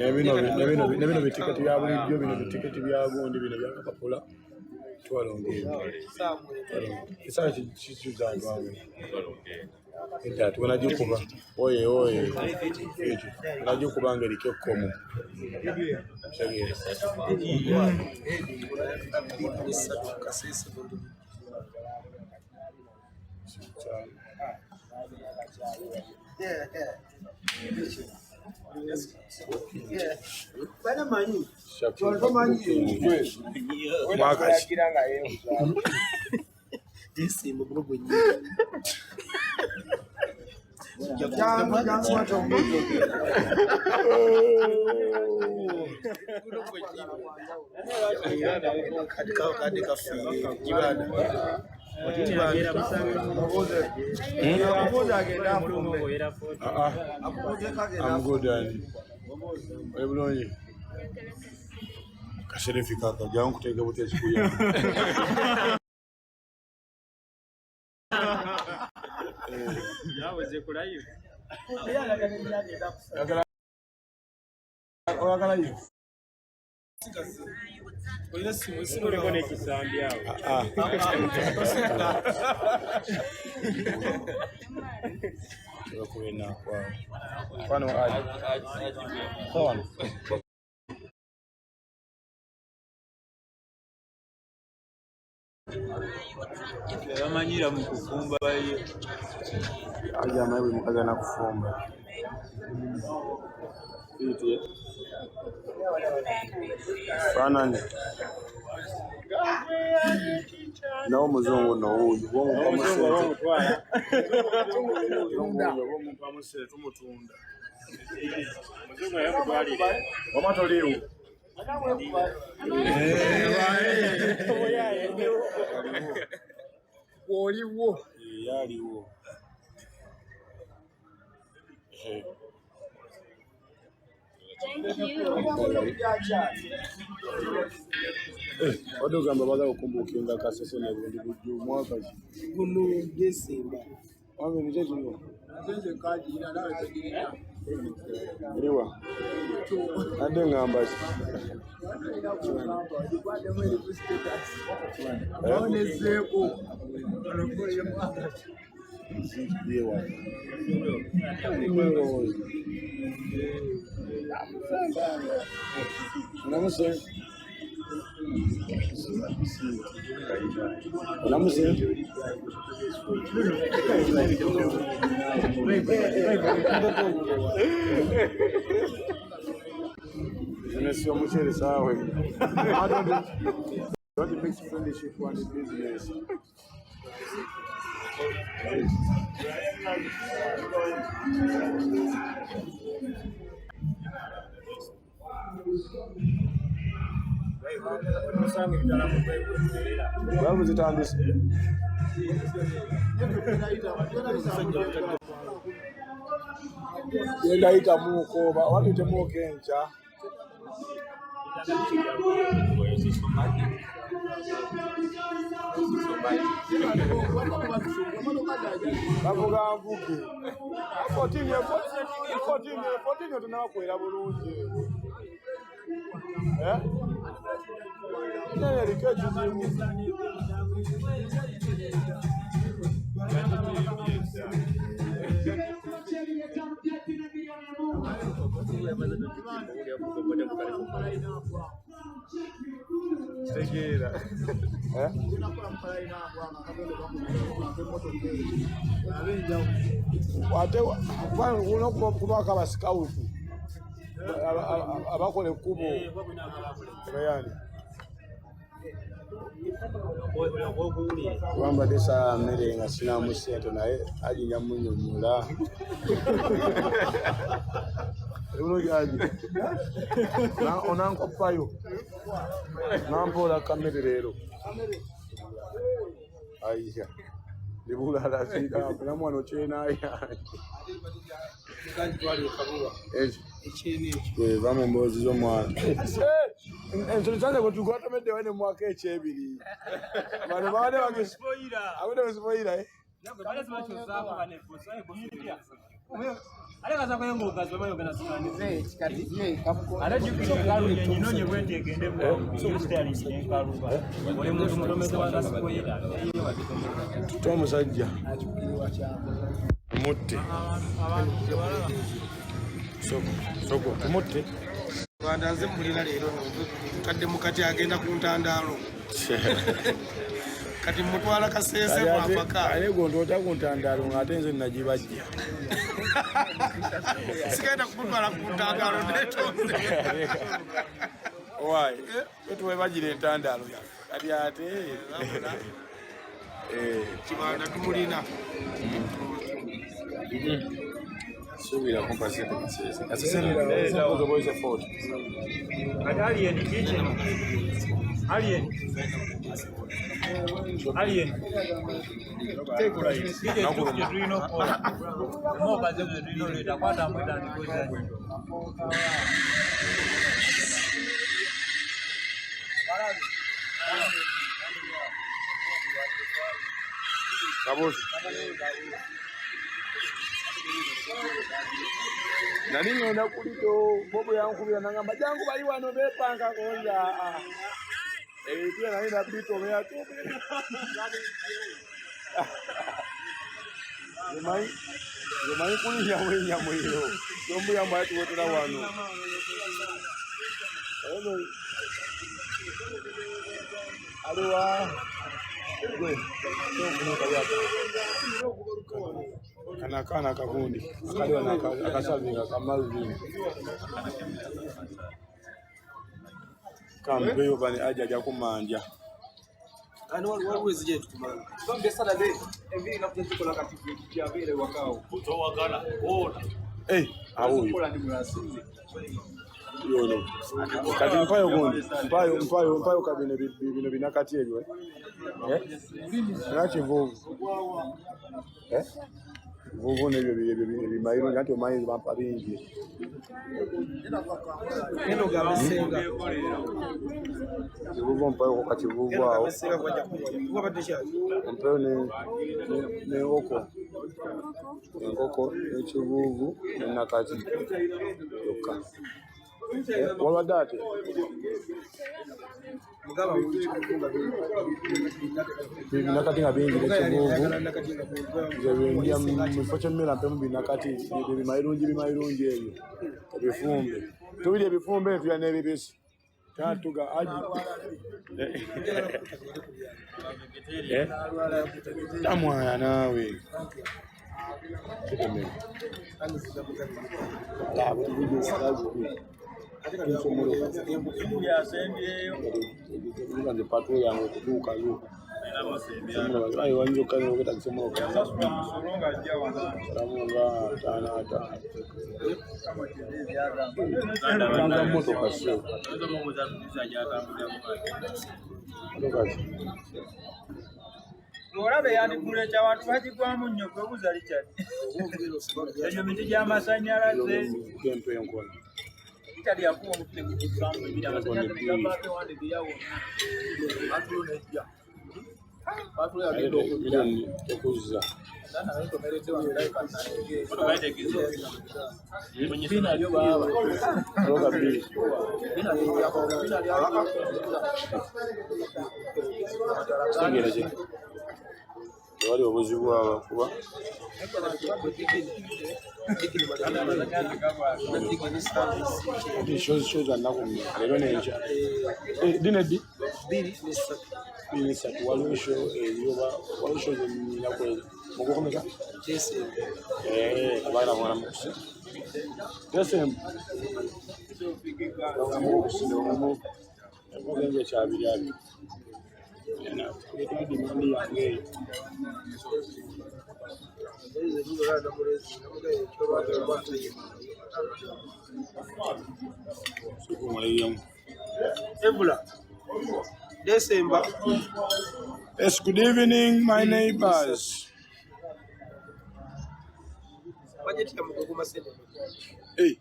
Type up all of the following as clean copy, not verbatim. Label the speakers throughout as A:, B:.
A: Nebino bitiketi bya bulijjo bino bitiketi bya gundi bino bya kapapula twalongera. Kisa kichuza ngwangu. Ita tunajikuba. Oye. Tunajikuba ngeri kyokomo. Shagere. I'm good, Danny. Everyone, Kasherefi kaka, jangu kutega bote siku ya.
B: Yawe zekula hiyo.
A: Oyagala hiyo.
B: Oile simu kone kisambi yao.
A: Kuena kwa. Kwano aje. Kwano.
B: Yamanyira mu kufumba bayo.
A: Aja mawe mukaza na kufumba. Iti. Fanani. Na umuzungu no uyu wo mutwala. Wo mpamusere tumutunda.
B: Muzungu yakutwalira.
A: Wamatoliu.
C: Woliwo.
A: Yaliwo.
D: Thank you.
A: Wadogamba baza kukumbukinga kasese na bundi bujju mwaka
C: Guno Desemba.
A: wange nije kino
C: Atenze kaji ina nawe tegirira.
A: iliwa ande ngamba yewa namuse sio mchere sawa. Don't mix friendship and business. Vamos zitandise. Yendaita mukoba wabite mukencha. Bavuga mvuge 14 tunakwera bulungi nene likeji zimu Tegera. Ate unokuba ba scout. Abakole kubo. Bayani. Wamba desa mere nga sina museto naye aji nyamunyumula. Uno yaji. Na onanko payo. Nampola kamere lero. Aisha. Libula la sida na mwana chena ya. Vamos Emboozi zo mwana. Nsonzane kutugwata mede wene mwaka echebiri. Bano bade bagespoira. Abode bespoira
B: Nako bale sibacho zako bane fosa ekufikia. Alekaza kwa yangu kazi bayo kana sikandi.
C: Kati kamuko.
B: Alajukira kalu nyinonye bwete egende mu. Kristiani nyenkaluba. Oli muntu mutomeze wa gasiko yera.
A: Tuto musajja. Mutte. Soko. Mutte.
C: Bandaze mulina leero kadde mukati agenda ku ntandalo. Kati mutwala kasese mwapaka.
A: Ale gondota ku ntandalo ngate nze najibajja.
C: Sikaenda kumutwala ku ntandalo neto.
A: Why? Wetu bajire ntandalo ya. Kati ate.
C: Kibanda tumulina.
A: Subira compassion kisese. Asisema uzo boyze fort.
B: Alien kitchen. Alien. Tekula hivi. Kije tuino kwa. Mo baje tuino leta kwata mwita ndikoza.
A: Kabosi. Nani ngenda kulito bobo yankubira nangamba jangu bali wano bepanga konja. Pia nani na bito mea tu. Yomai kuli ya mwiro. Yombu ya mwatu wote na wano. Aluwa. Kana kakundi kali wana akasavinga kamalvini kambe yo bani ajaja kumanja
C: Ani walwezi je tukumana. Sombe sana de envi na kuteto la kati ya vile wakao.
B: Kutoa kana. Ona.
A: Au yono kati mpayo gondi mpayo kabine bino binakati ebyo nachi vuvu vuvu nebyo bimayiro ngati omayi bampa bingi
C: Eno gamesenga.
A: vuvu mpayo kati vuvu awo
C: Gamesenga kwaja kuwa badesha.
A: mpayo ne ngoko ekivuvu nakati yoka wala date
C: Mugaba
A: binakati nga bingi nekivuvu ndia mfoche mmera mpemu binakati bimayirungi ebyo ebifumbe tubiri ebifumbe ebyo n'ebibisi tatuga aji tamwana nawe nze patro yange okutuuka yo ayi wanjoka ngeta kisomo tanga motoka sio
B: Orabe yani kule cha watu hajigwamu nnyo kwe buzali cyane. Ejo miti ya masanyalaze
A: kempe yonkona
B: itali yakuwa mutule kujifamu bila masanyalaze gabape wande biyawo. Atu nejja. Atu ya
A: ndio milioni ekuza
B: sana naito merete wa ndai kana nge. Kuto baite kizo. Mwenye bina lyo baba.
A: roga bili
C: bina ni yako bina yako.
A: singereje wali obuzibu aba kuba shoza nako lero nenja dinedi bili satu walisho yoba walisho nyako mugokomeka abana mwana mukusi desem ngenge chabiri abi na kudi mani yange
C: December.
A: Yes, good evening, my neighbors. Hey,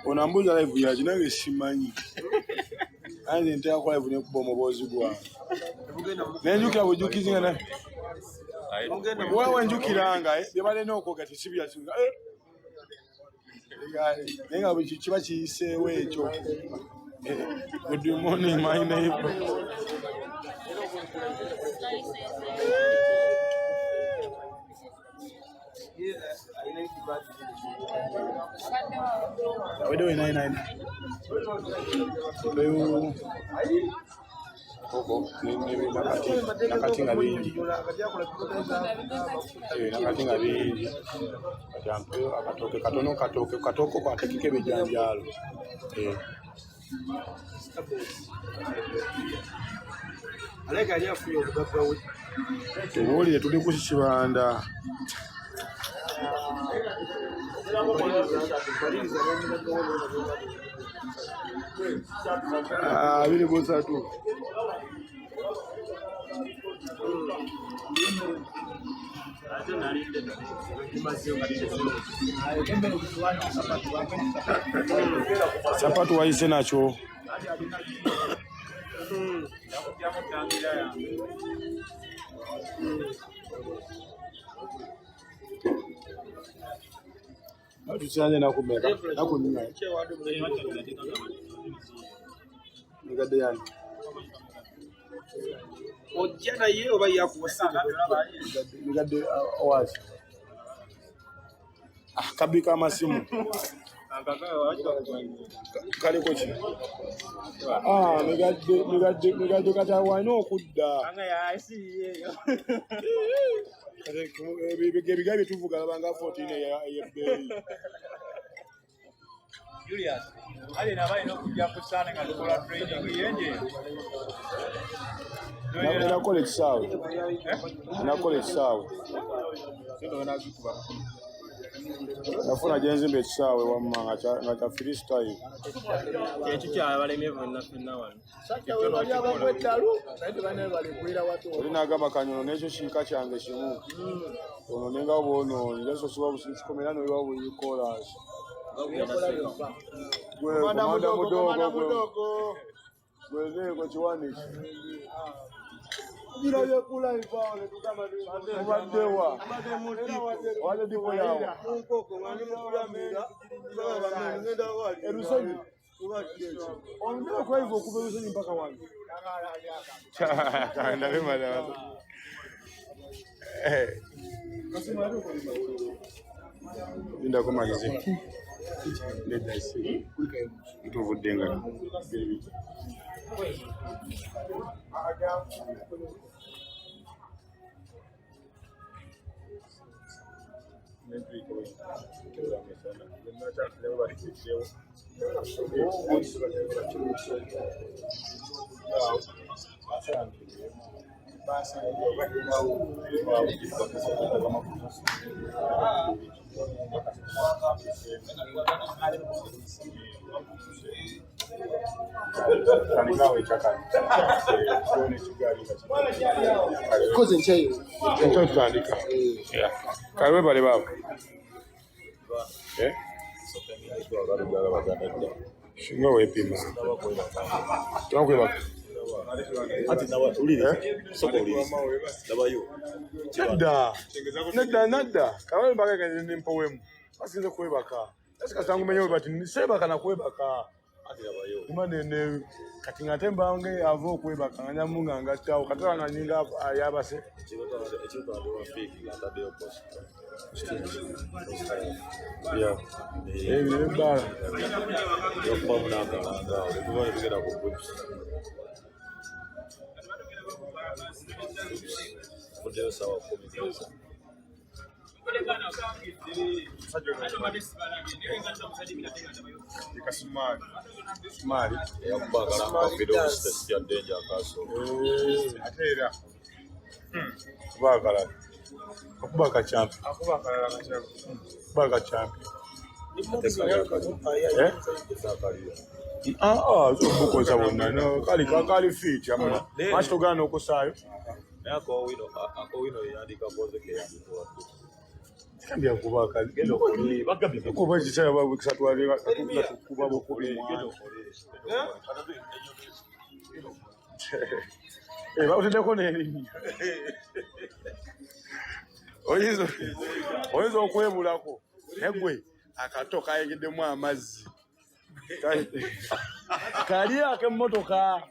A: unambuza live ya jinange simanyi. Anze ntia kwa live ne kubomo bozi gwa. Nenjukira bujukizinga na. Wewe njukiranga bye bale noko kati sibya singa. Nenga bwe kiba kiyiseewo ekyo. Good morning, my neighbor. We're doing 99. Nakatinga bingi. Nakatinga bingi. Kajampe akatoke katoko kwa tekike bijanjalo.
C: Alega ali afuye obugagga we.
A: Tubuulire tuli ku kibanda. Biri busatu. Sapatu waise nacho. Tusianze na kumeka na kunywa. Ngade yani.
C: Ojana ye oba yakuwasanga.
A: Ngade owazi. Kabika amasimu. Kale kochi. Ngade kata wano okudda.
B: Anga ya asiye.
A: Bigabi tuvuga banga 14 ya bei.
B: Julius, ali nabaye nokujja kusana nga tukola training yenje.
A: Na college sawa. Na college sawa.
B: Sio na zikuba.
A: Nafuna jenzi mbe sawa wamma nga freestyle.
B: Ekyo kya balemevu na wano.
A: Olina agamba kanyono n'ekyo kika kyange kimu. Ono nenga bono ngeso siba busikomera no iwa buyikola. Komanda mudogo. Wewe kwa chiwani. Bila yakula ivao tukama mubadewa. Wale ndipo yao.
C: Nkoko ngani mukulamira. Baba ngenda wali.
A: Erusoni. Ondoa kwa hivyo kuberusheni mpaka wapi? Kaenda kama dawa. Ndio kumalizia. Ndio isi. Tuvudenga.
C: Koze nchayo.
A: Ndio tutaandika. Karibu pale baba. Shinga wepima. Tunakweba.
E: Ati nawa ulire soko ulire nabayo
A: nada kawe mpaka kanini mpowemu basize kwebaka asika sangu menyo bati niseba kana kwebaka
E: ati nabayo
A: imanene kati ngatemba nge avo kwebaka nganya munga ngatawo katala na nyinga yabase
E: echiba ndo fake na ndabe opost
A: yeah bala
E: yo kwa mnanga nganga ulikuwa unapigana kwa groups Modelo sawa komeza.
A: Mali.
E: Ya kubagala kwa video test ya danger kaso.
A: Atera. Kubagala. Kubaka champ. Kubaka champ. Buko za wona no kali fit amana. Macho gano okusayo.
E: Ako wino yandika boze ke yandika.
A: Kambia kubaka gendo kuli bagabi ko bajisa babo kusatwalira kuba bokubi bautende ko neni oyizo okwebulako negwe akato kayigiddemu amazzi kali ak'emmotoka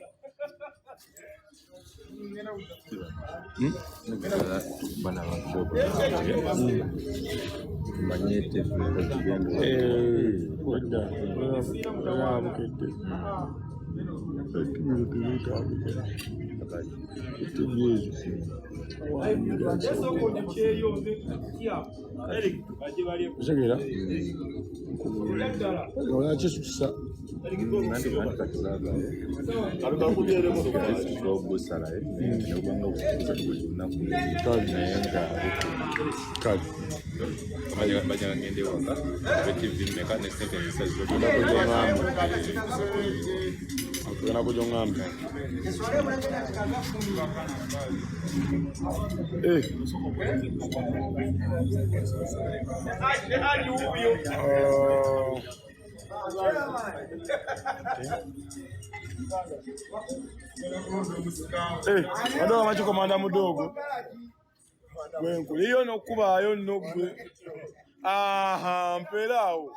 A: Wadwa macho komanda mudogo wenku iyo nokubayo nogwe aha mpelao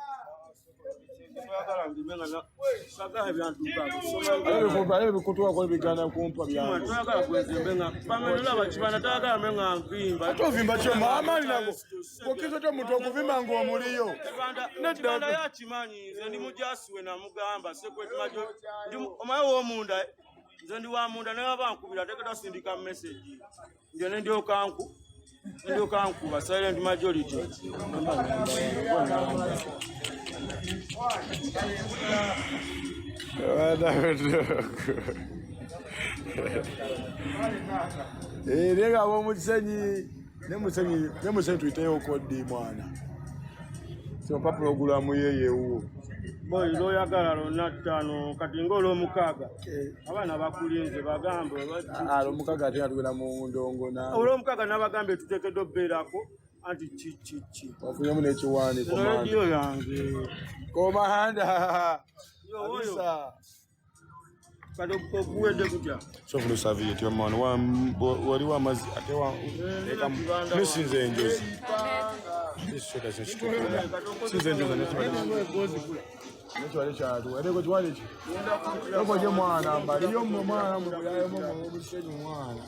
A: ale bikutuwa kwa bigana kumpa byangu
C: twagala kwezembenga pamenola bachibana twagala menga mpimba
A: atovimba kyo mama nango kokizo to muto kuvimba ngo muliyo
C: nedda ya chimanyi nze ndi mujasiwe na mugamba sekweti majo ndi omayo wo munda nze ndi wa munda naye abankubira teketa sindika message ndio ndio kanku ba silent majority
A: Nega bomusenyi nemusenyi tuiteyo kodi mwana sio papula ogulamu yeye uwo
C: boy lo yagala lonna ttano kati ngolo mukaga abana bakulinze bagambe
A: lo mukaga ate atwera mu ndongo na
C: lo mukaga nabagambe tutekedde berako anti chi
A: ofunye mu nekiwani
C: komanda radio yange
A: komanda
C: yo kado kuwede kutya
A: so for service your man wali wa mazi atewa eka misinze enjozi ishoka sishikuna sinze enjozi netwale chatu ereko twale chi yoko je mwana mbali yo mwana mu yayo mu bushenyi mwana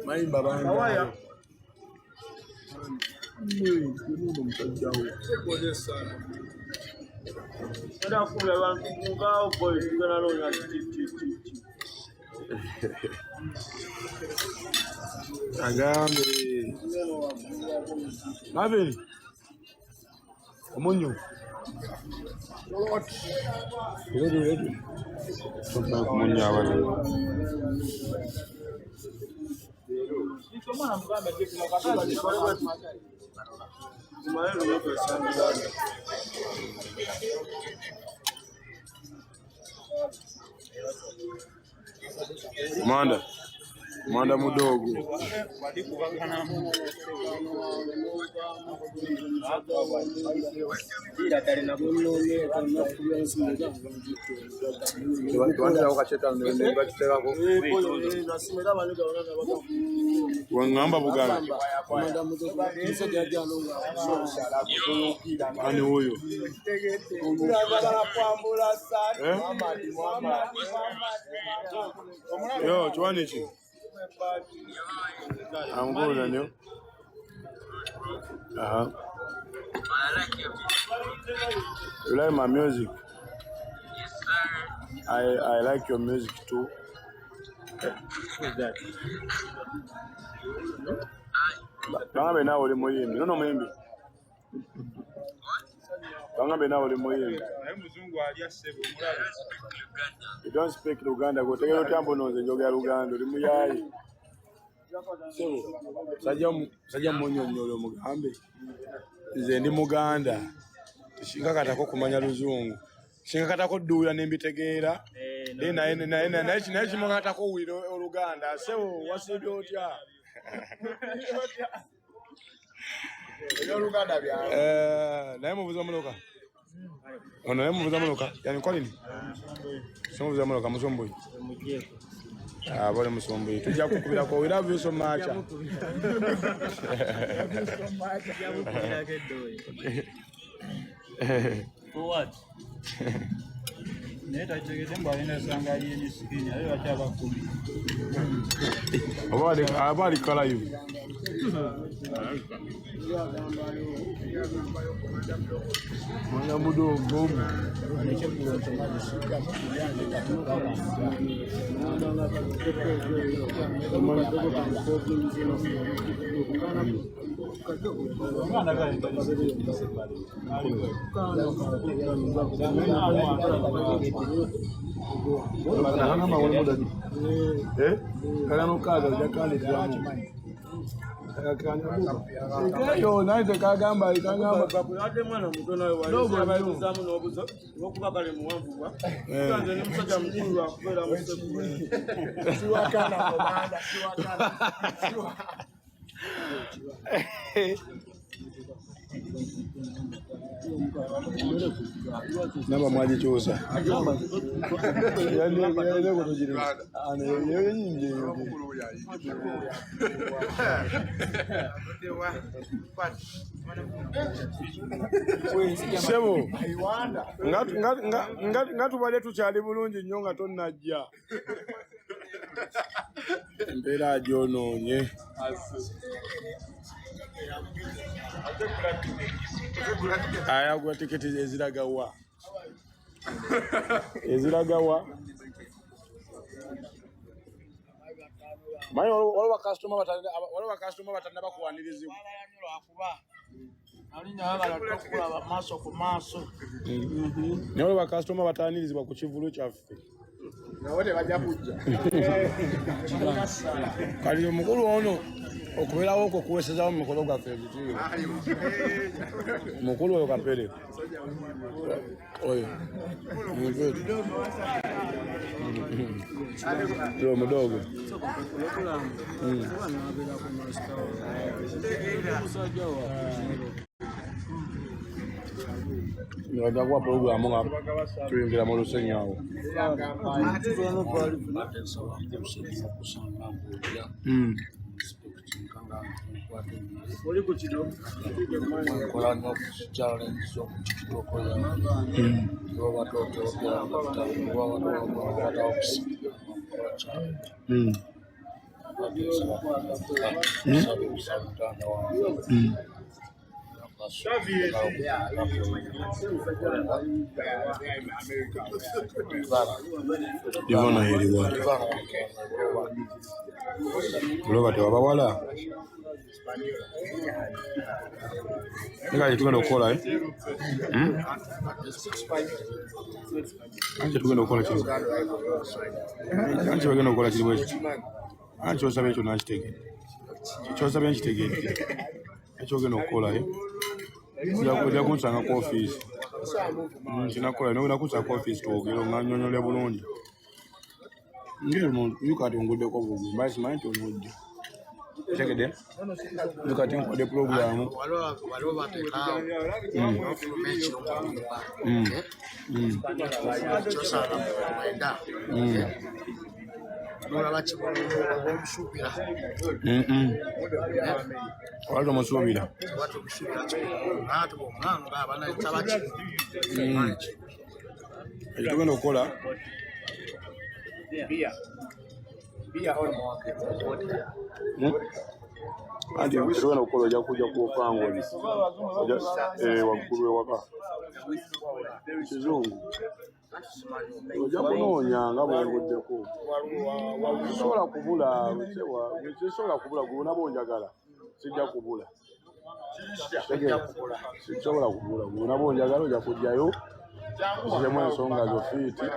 A: mayimba banga waya kuno mtajao pole sana
C: nda kula abantu ngao boy ngana lo ya
A: agambe Maveri omunyu ready somba kumunya abali Manda mudogo wangamba bugala ani huyo yo chwani chi I'm good on you. You like my music?
F: Yes, sir.
A: I like your music too.
C: who's that
A: Kangabe nawe uli muyimbi. Nono muyimbi. Kangabe nawe uli muyimbi. You don't speak Luganda. Go take your tempo nonze njogera Luganda. Uli muyayi. Sajja munyonyolo mugambe nze ndi Muganda tishinga katako kumanya Luzungu shinga katako duya nembitegeera naye kimo katako wiro Oluganda sewo wasibye otya Oluganda bya naye mubuza muloka ono naye mubuza muloka yani kolini semubuza muloka musomboyi Bole musombe tujja kukubira ko we love you so much.
B: For what? Neta chegede mbalina sanga yini sikini ayo achaba kumi.
A: Abali kala you. Mwana mudo ngomu. Yo, naite kagamba ikangamba
C: ate mwana mutono wa abayizamu n'obuzo okuba kale muwanvubwa kanze ne musajja mukulu wa kubeera musekulu siwakana komanda siwakana
A: namba mwaji chosa yani kutojira ana yewe nyingi sebo ngatubale tukyali bulungi nnyo nga tonnajja embeera gyonoonye ayagwa tiketi eziragawa manyi waliwo bakasitoma batanda bakuwanirizibwa naye waliwo bakasitoma batanirizibwa ku kivulu kyaffe kali omukulu ono okubeerawo okwo kuweesezawo mu mikolo gwaffe ebitiibwa mukulu oyo kapere oyo yo mudogo Nagagwa programu nga tuyingira mu lusenyi awo. Ivana heri watu kuloga tewa wala nika tugenda okukola anje tugenda okukola kino anje bagenda okukola kiri bwekyo anje osaba ekyo nakitegeera kyosaba nkitegeera ekyo ogenda okukola ojja kunsanga ku ofiisi kinakola nogenda kunsanga ku ofiisi twogere nga nnyonnyole bulungi yukati onguddeko bubi mbaye simanyi nti onodde tegede yukati nkodde puroguramu
G: waliwo bateekaawo ofuluma ekyosaala mwenda nolaba kimusuubira
A: wali omusuubira ekyo tugenda okukola anti tugenda okukola ojja kujja kuofangoli waggulu ewaka kizungu ojja kunoonya nga bwenguddeko sobola kubula sisobola kubula gulunaba onjagala sijja kubula sisobola kubula gulunaba onjagala ojja kujjayo ziremu ensonga zo fiiti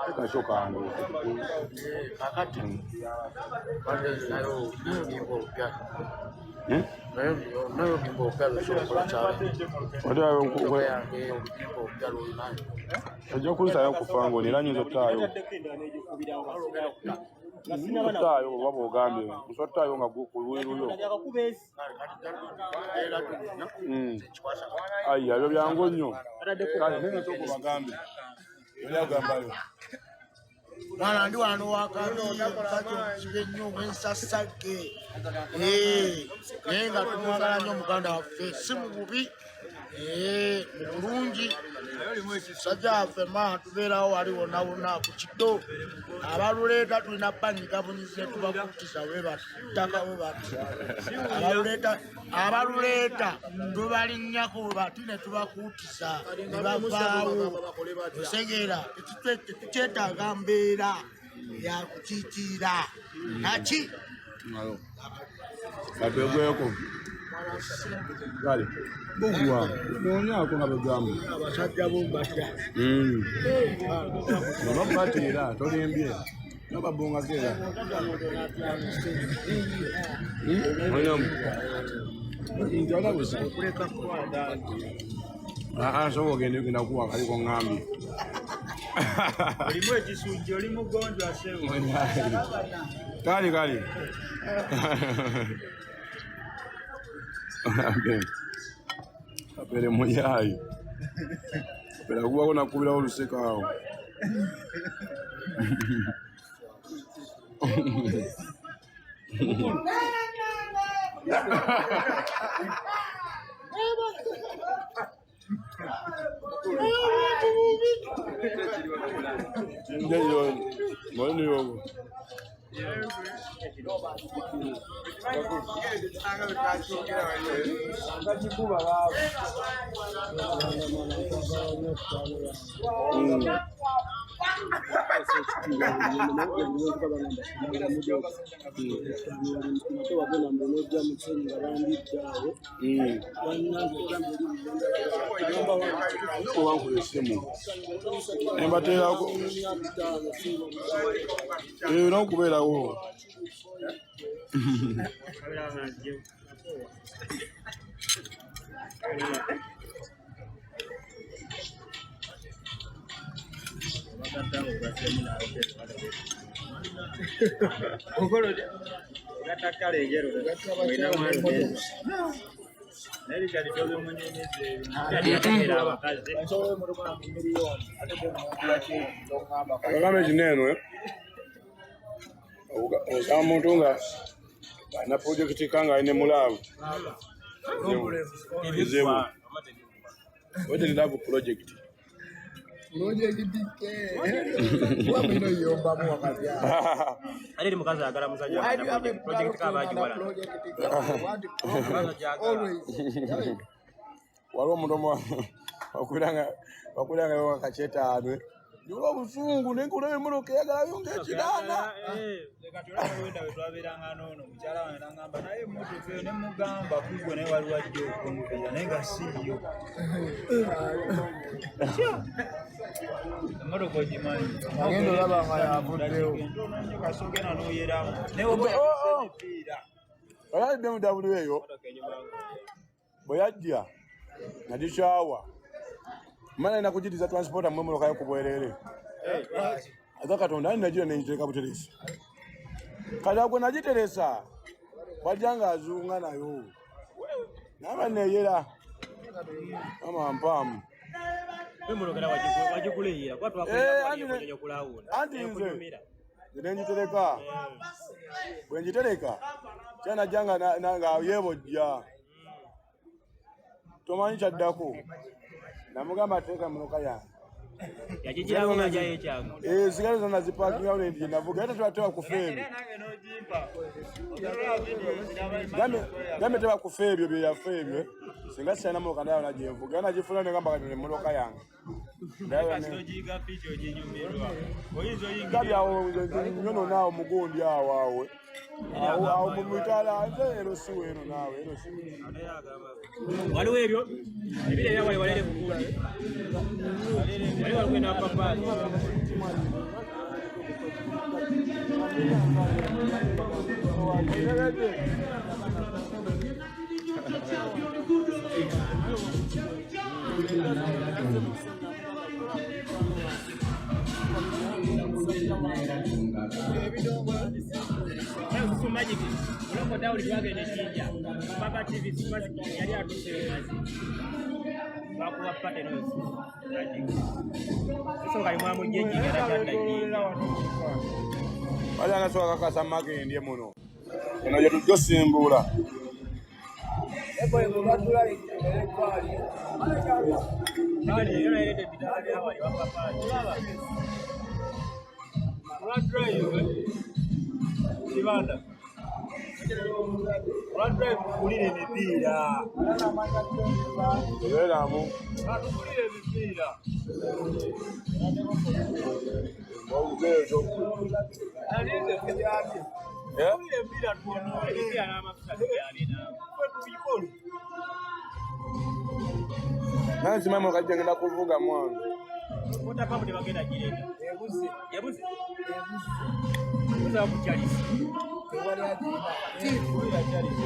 A: tekakyo kange
G: kakati nayo nimba olupya nayo nimba olupya lusobola kyale
A: ojja kulisayo kufangoni era nyinza ottaayo ottaayo oba bwogambye nsa ottaayo nga kulwiruyo aya ebyo byangu nnyo kale nenga kyokubagambye oli agambayo
G: Mwana ndi wano wakali mkacho chibenyo wensasage. Nenga tumwagala nnyo muganda waffe si mububi. Mulungi. Sajja ffe ma tubeerawo waliwo nawona ku kiddo. Abaluleeta tulina banyiga bunyize tubakutiza we bataka we bati. Abaluleeta tubalinnyako we bati ne tubakutiza ne bavaawo. Osegera tukyetaaga mbeera ya kukiikirira naki
A: Kapegweko. Kale. Bugwa. Nonyako nga begamu.
G: abasajja bombatya.
A: Nobatira tolimbye. Nobabonga kera. Njala busa. So ogende kugenda kuwa kaliko ngambi.
C: Olimu ekisujja oli mugonjwa sewo.
A: Kali. Apere muyayi. Apere kuba kona kubira oluseka awo. Omuntu na project kanga ine mulavu. Ebizebu. What is love project?
G: Project dike. Wabino yomba mu wakati.
B: Ali mukazi agala musajja. Project ka baji wala.
G: Always.
A: Waliwo mutomo wakulanga wakacheta adwe. Nyoba busungu nenkula emuroke yagala yonge kidana.
C: Lekatulanga wenda wetwaberanga nono mukyala wange nangamba naye mutu fe ne mugamba kugwe naye wali wajja okumupira naye nga siiyo. Emmotoka ogimanyi.
G: Agenda olaba nga yavuddewo.
C: Nnyo kasogena n'oyeramu. Naye oba emipiira.
A: Oyalidde mu W eyo. Bwe yajja nadishawa. Mana ina kujitiza transporta mwemolo kayo kubwerere. Aka Katonda ani najira nenjiteka buteresa. Kada gwe najiteresa. Wajanga azunga nayo. Naba neyera. Ama mpamu.
B: Mwemolo kana wajikulehira kwa twakula kulawuna.
A: Anti nze. Nenjitereka. Bwenjitereka. Chana janga nanga yebojja. Tomanyi chaddako. Namugamba teka munoka yange.
B: Yajijira nga jaye changu.
A: Sigara zona ziparking out ndi navuga hata twatoa kufebi. Game teba kufebi bye ya febi. Singa sana mo kanda na jevuga na jifuna ngamba kati munoka yange.
C: Ndayo sijiga picho jinyumirwa. Oyizo yingi.
A: Kabya nyono nao mugondi awawe. Awo mumutala ero siwero nawe ero siwero.
B: Waliwo ebyo ebire byawali walere kukundi. Wali walikwenda papa. Magic. Uloko dauli wage ni kinja. Baba TV super yali atuse. bakuba patenos so kali mwamu jeji ngera chanda jinja
A: wala nasoka kasa mage ndiye muno unaje tujosimbula
B: ebo batula kwali nani yona ile bidali hawa wapapa baba run drive Uganda run drive kulile mipira
A: wela mu
B: kulile mipira
A: mauzezo
B: alize kujadi kulile mipira tuone pia na mafuta yale na kwetu ikoni
A: nansi mama kajengenda kuvuga mwanzo
B: kota papo de bagenda jirenda Emboozi uza kuchalisi wali ajina ya chalisi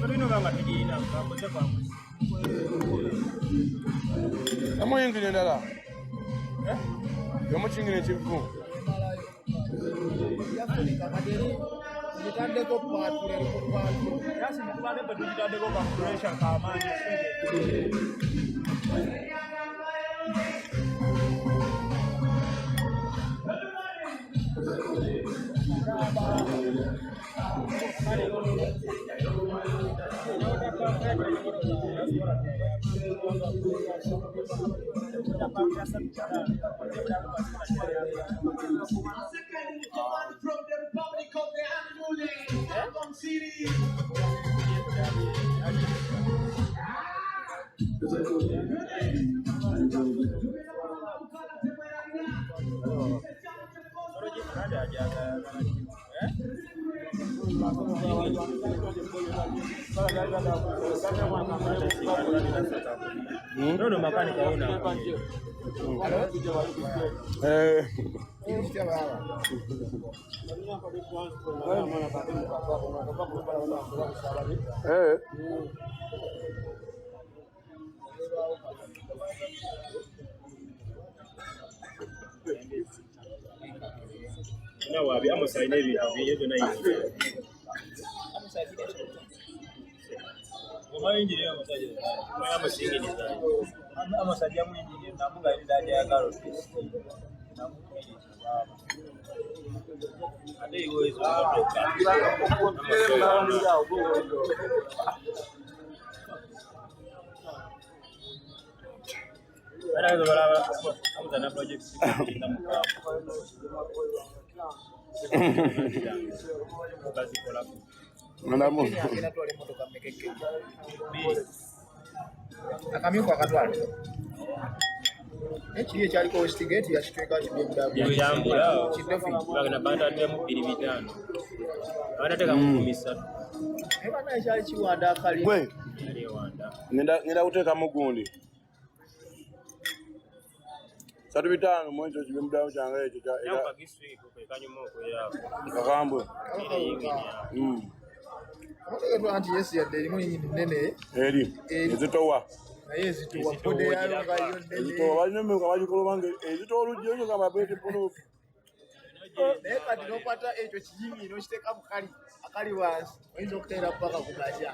B: na bino banga tujina kakote kwa Emboozi
A: amo yingine ndala yomo chingine chifu
G: Afrika madeni nitande ko patule ko kwalo
B: yasi mtubale betu jitande ko calculation ka amani Ndio makani kaona na wabi amusaine ibintu byezo na yizo Umayinjiri amasaje maya musingiriza amasaje amuyinjiri namuga ndaje ya carrot ade iwezo ana zo bala amutana project basi kola
A: Mandamu.
G: Kinatwale motoka mekeke. Akamyuko akatwala. Ekiye kyali ko Westgate yakitweka
B: BMW. Yambula. Bagana banda temu 2 Abateka mu 3.
G: Eba na kyali kiwanda akali.
A: Gwe.
B: Yali wanda.
A: Ngenda kuteka mugundi. Satu bitano mwenzo chibe mudao changa echo cha.
B: Yamba district ko kanyumo ko yako.
A: Kakambwe.
B: Ile yingine.
G: Omuntu anti yesi yadde erimu nyinyi nene.
A: Eri. Ezitowa.
G: Naye ezitowa pode yalo nga yo nene.
A: Ezitowa balime ko bajikolo bange ezitowa olujjo nga babete polo.
G: Naye kati n'okwata ekyo kiyingi n'okiteeka mu kali akali wansi oyinza okuteera paka ku kaja.